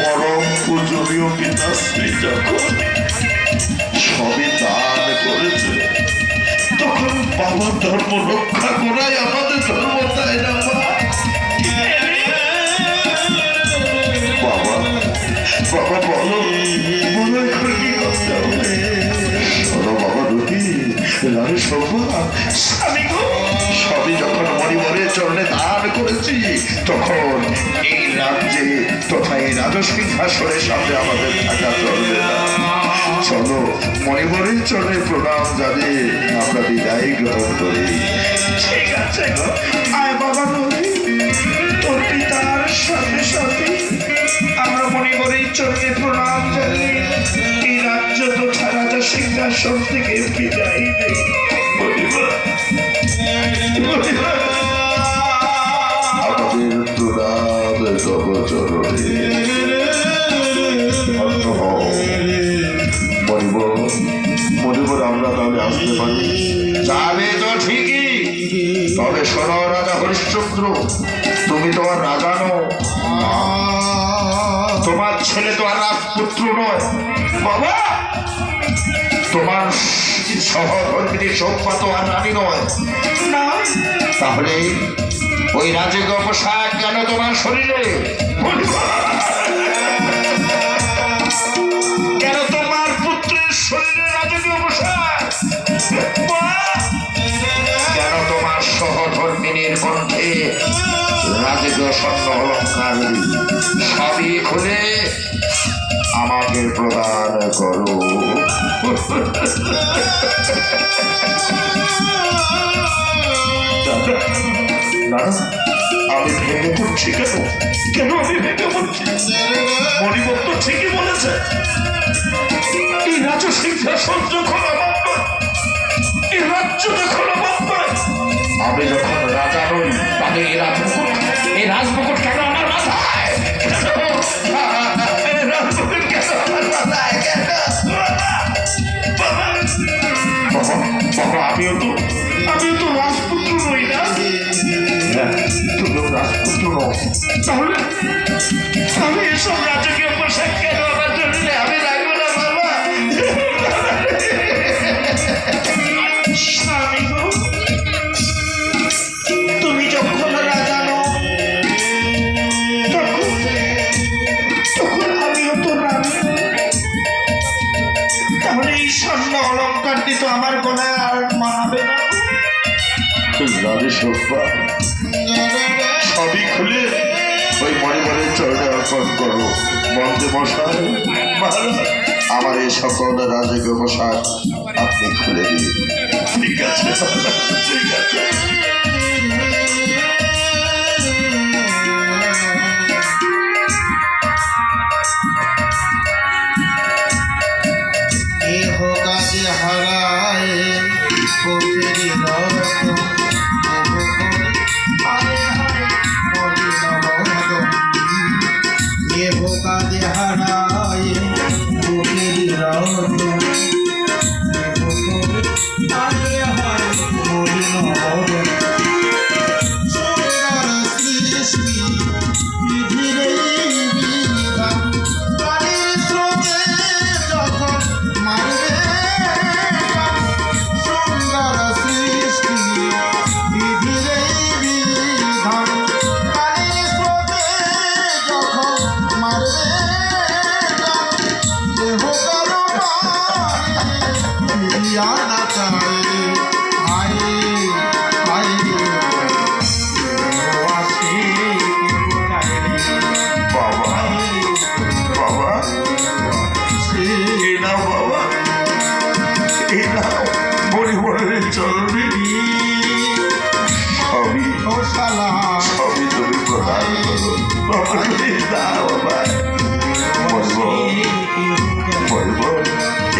পরম পূজনীয় পিতাশ্রী যখন সবই দান করেছে, তখন বাবার ধর্ম রক্ষা করাই আমাদের ধর্ম, তাই না বাবা? বাবা বলো, বলো এখন কি করতে হবে? শোনো বাবা রবি, রানী শোভা, সবই যখন মরিবরের চরণে দান করেছি, তখন এই রাজ্যে তথা এই রাজসিংহাসনের সামনে আমাদের থাকা চলবে না। চলো মরিবরের চরণে প্রণাম জানিয়ে আমরা বিদায় গ্রহণ করি। ঠিক আছে গো, আয় বাবা রবি, তোর পিতার সাথে সাথে আমরা মনিবরের চরণে প্রণাম জানিয়ে এই রাজ্য তথা রাজা সিংহাসন থেকে বিদায় নেই। আমাদের প্রণাম তব চরণে। মনিবর আমরা তাহলে আসতে পারি? যাবে তো ঠিকই, তবে শোনো রাজা হরিশ্চন্দ্র, তুমি তো আর রাজা নও, তোমার ছেলে তো আর রাজপুত্র নয় বাবা, তোমার সহধর্মিনী শোভা তো আর রানী নয় না। তাহলে ওই রাজকীয় পোশাক কেন তোমার শরীরে? কেন তোমার পুত্রের শরীরে রাজকীয় পোশাক? কেন তোমার সহধর্মিনীর কণ্ঠে রাজকীয় স্বর্ণ অলঙ্কার? সবই খুলে আমাকে প্রদান করো। আমি ভেঙে পড়ছি কেন? কেন আমি ভেঙে পড়ছি? মনিবর তো ঠিকই বলেছে, এই রাজ্য সিংহাসন যখন আমার নয়, এই রাজ্য যখন আমার নয়, আমি যখন রাজা নই, তাহলে এই রাজমুকুট কেন আমার মাথায়? রাজমুকুট কেন আমার মাথায়? বাবা, আমিও তো রাজপুত্র নই না? তুমিও রাজপুত্র নও, তাহলে এসব রাজকীয় পোশাক কেন আমার জন্য? আমি রাখবো না বাবা। স্বামী গো, তুমি যখন রাজা নও, তখন আমিও তো রানী, তাহলে এই স্বর্ণ অলঙ্কারটি তো আমার গলায় আর মানাবে না। রানী শোভা, সবই খুলে ওই মনিবরের চরণে অর্পণ করো। মন্ত্রী মশাই, আমার এই সকল রাজকীয় পোশাক আপনি খুলে দিন। ঠিক আছে, ঠিক আছে। কাজে হারায় কাজে হারায়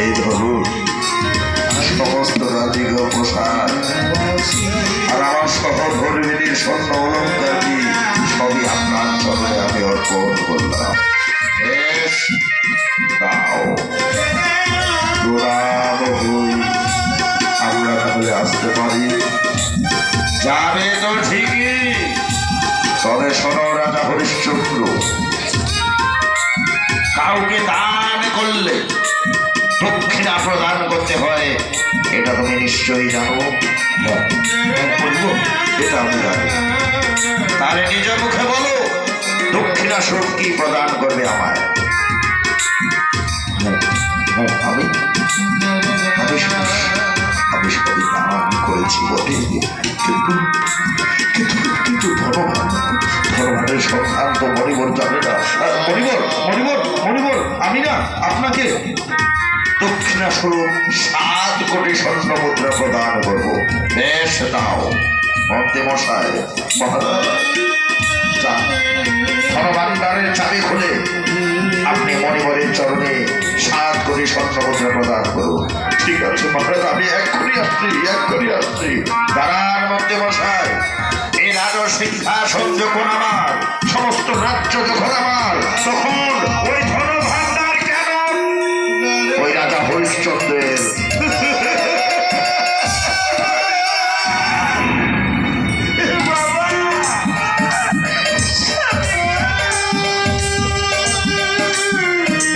এই ধরুন সমস্ত রাজকীয় পোশাক আর আমার সহধর্মিনীর স্বর্ণ অলঙ্কারটি সবই আপনার চরণে আমি অর্পণ করলাম। দাও, আমরা তাহলে আসতে পারি? যাবে তো ঠিকই, তবে শোনো রাজা হরিশ্চন্দ্র, কাউকে দান করলে দক্ষিণা প্রদান করতে হয়, এটা তুমি নিশ্চয়ই জানো। হ্যাঁ, বলবো, এটা আমি জানি। তাহলে নিজ মুখে বলো, দক্ষিণা স্বরূপ কি প্রদান করবে আমায়? আমি আমি আমি সবই দান করেছি বটে, কিন্তু কিন্তু ধনভানের সন্ধান তো মণিবর জানে না। মণিবর আমি না আপনাকে দক্ষিণা স্বরূপ 7 কোটি স্বর্ণ মুদ্রা প্রদান করব। বেশ, দাও মন্ত্রী মশাই, মহারাজ, ধনভাণ্ডারের চাবি খুলে আপনি মণিবরের চরণে 7 কোটি স্বর্ণ মুদ্রা প্রদান করুন। ঠিক আছে মহারাজ, আমি এক্ষুনি আসছি। দাঁড়ান মন্ত্রী মশাই, এই রাজ সিংহাসন যখন আমার, সমস্ত রাজ্য যখন আমার, তখন ওই ধনভাণ্ডার কেন ওই রাজা হরিশ্চন্দ্রের?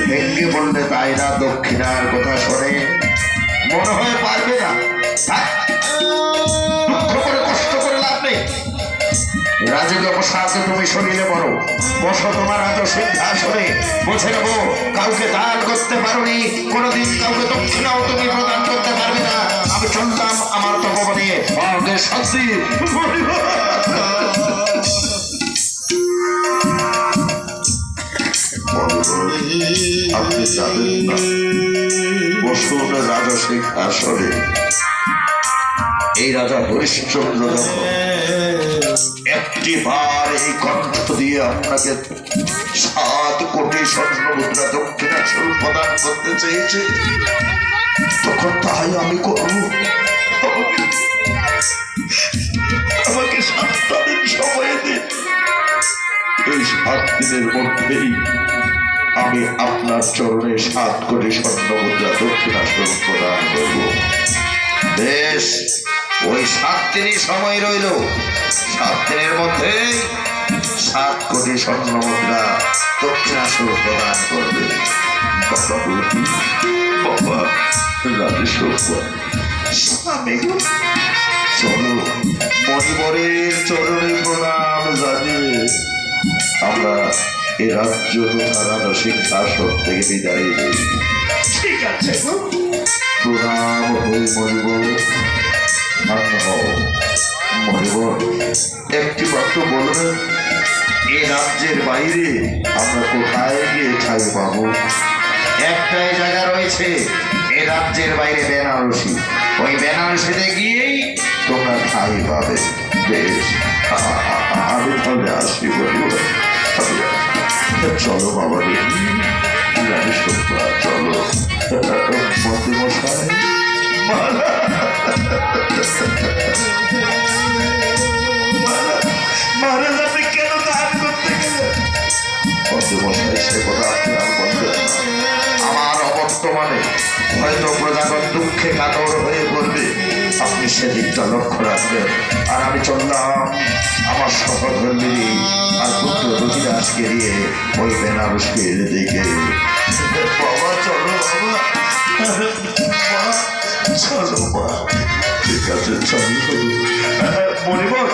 ভেঙ্গে বললে তাই না, দক্ষিণার কথা শোনে মনে হয় পারবে না। দুঃখ করে কষ্ট করে লাভ নেই। রাজের অবসাদে তুমি শরীরে বড় বসো তোমার রাজ সিংহাসনে। বুঝে নেবো, কাউকে দান করতে পারোনি, কোনোদিন কাউকে দক্ষিণাও তুমি প্রদান করতে পারবে না। আমি চললাম আমার তপবনে, আমাকে শাস্তি। আপনি যাবেন না, বসুন রাজা সিংহাসনে। এই রাজা হরিশ্চন্দ্র যখন একটি বার এই কণ্ঠ দিয়ে আপনাকে 7 কোটি স্বর্ণ মুদ্রা দক্ষিণা স্বরূপ প্রদান করতে চেয়েছে, তখন তাই আমি করব। আমাকে 7 দিন সময় দিন। এই 7 দিনের মধ্যেই আমি আপনার চরণে 7 কোটি স্বর্ণ মুদ্রা দক্ষিণা স্বরূপ প্রদান করব। বেশ, ওই 7 দিনই সময় রইল। 7 দিনের মধ্যে 7 কোটি স্বর্ণ মুদ্রা দক্ষিণা স্বরূপ প্রদান করবে। বাবা রাজেশ্বর, স্বামী চলো মণিবরের চরণে প্রণাম জানিয়ে আমরা এ রাজ্য রাজা সিংহাসন থেকে বিদায় নেই। ঠিক আছে, প্রণাম হই মণিবর। মণিবর, একটি মাত্র বলবেন, এ রাজ্যের বাইরে আমরা কোথায় গিয়ে ঠাই পাবো? একটাই জায়গা রয়েছে এ রাজ্যের বাইরে, বেনারসি। ওই বেনারসিতে গিয়েই তোমরা ঠাই পাবে। বেশ, আমি তাহলে আসি বলবো। চলো বাবা, চলো মন্ত্রী মশাই। মহারাজ, আপনি কেন দান করতে গেলেন? মন্ত্রী মশাই, সে কথা আপনি আর বলবেন না। আমার অবর্তমানে হয়তো প্রজাগণ দুঃখে কাতর হয়ে পড়বে, আপনি সেদিকটা লক্ষ্য রাখবেন। আর আমি চললাম আমার সহধর্মিনী আর পুত্র রঘুদাসকে নিয়ে ওই বেনারসের দিকে। বাবা চলো, বাবা চলো, ঠিক আছে চলো। মণিবর